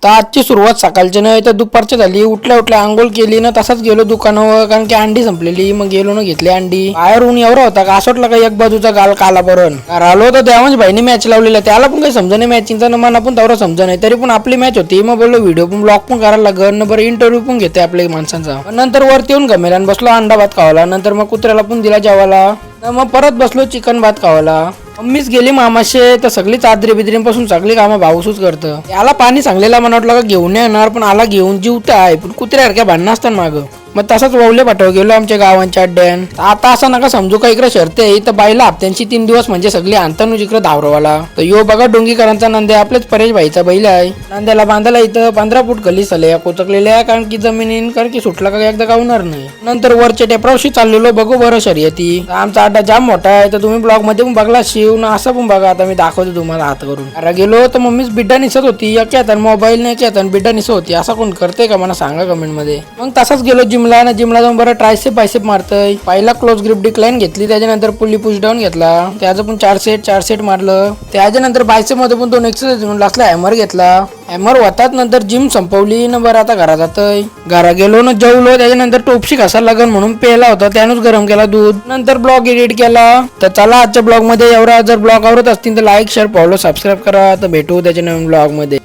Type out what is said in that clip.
तर आजची सुरुवात सकाळच्या नाही तर दुपारची झाली. उठल्या उठल्या आंघोळ केली ना तसाच गेलो दुकानावर, कारण की अंडी संपलेली. मग गेलो ना घेतली अंडी. बाहेर ऊन एवढा होता का असं वाटलं का एक बाजूचा गाल काला परण. आलो तर देवांश भाईने मॅच लावलेला, त्याला पण काही समजा नाही मॅचिंगचा ना मला पण तेवढा समजा नाही, तरी पण आपली मॅच होती. मग बोललो व्हिडिओ पण ब्लॉग पण करायला लागल बरं, इंटरव्ह्यू पण घेते आपल्या माणसांचा. नंतर वरती येऊन गमेला बसलो अंडा भात खावाला. नंतर मग कुत्र्याला पण दिला जेवायला. मग परत बसलो चिकन भात खावाला. मम्मीच गेली मामाशे तर सगळी चादरी बिद्रीपासून सगळी कामं भाऊसूच करतं. याला पाणी सांगलेला मला वाटलं का घेऊन येणार, पण आला घेऊन जीवता आहे, पण कुत्र्यासारख्या भांडणं असतात मागं. मग तसाच ववले पाठव गेलो आमच्या गावांच्या अड्ड्यान. आता असं नका समजू का इकडे शर्ते आहे तर बाईला हप्त्यांची 3 दिवस म्हणजे सगळी आणतानू इकडे धावरवाला. तर यो बघा डोंगीकरांचा नंद्या आपल्याच परेश भाईचा बैल आहे. नंद्याला बांधायला इथं 15 फूट गली झाल्या कोचकलेल्या, कारण की जमिनीन कारण की सुटला का एकदा गावणार नाही. नंतर वरच्या टेपरावशी चाललेलो बघू बरं शर्यती. आमचा अड्डा जाम मोठा आहे तर तुम्ही ब्लॉग मध्ये पण बघला शिव ना, असं पण बघा. आता मी दाखवतो तुम्हाला हात करून. अरे गेलो तर मम्मीच बिड्डा निसत होती, एक हातान मोबाईल नाही एक हातान बिड्डा निसत होती. असं कोण करते का मला सांगा कमेंट मध्ये. मग तसाच गेलो जिमला ना, जिमला जाऊन बरं ट्रायसेप बायसेप मारतय. पहिला क्लोज ग्रिप डिक्लाइन घेतली, त्याच्यानंतर पुली पुश डाऊन घेतला, त्याचं पण 4 सेट मारलं. त्याच्यानंतर बायसेप मध्ये पण 2 एक्सरसाइज म्हणून असला हॅमर घेतला. हॅमर होतात नंतर जिम संपवली ना, बरं आता घरात जातय. घरा गेलो ना जेवलो, त्याच्यानंतर टोपशी घासायला लागन म्हणून पेला होता, त्यानंच गरम केला दूध. नंतर ब्लॉग एडिट केला. तर चला आजच्या ब्लॉग मध्ये एवढा. जर ब्लॉग आवडत असतील तर लाईक शेअर फॉलो सबस्क्राईब करा. तर भेटू त्याच्या नवीन ब्लॉग मध्ये.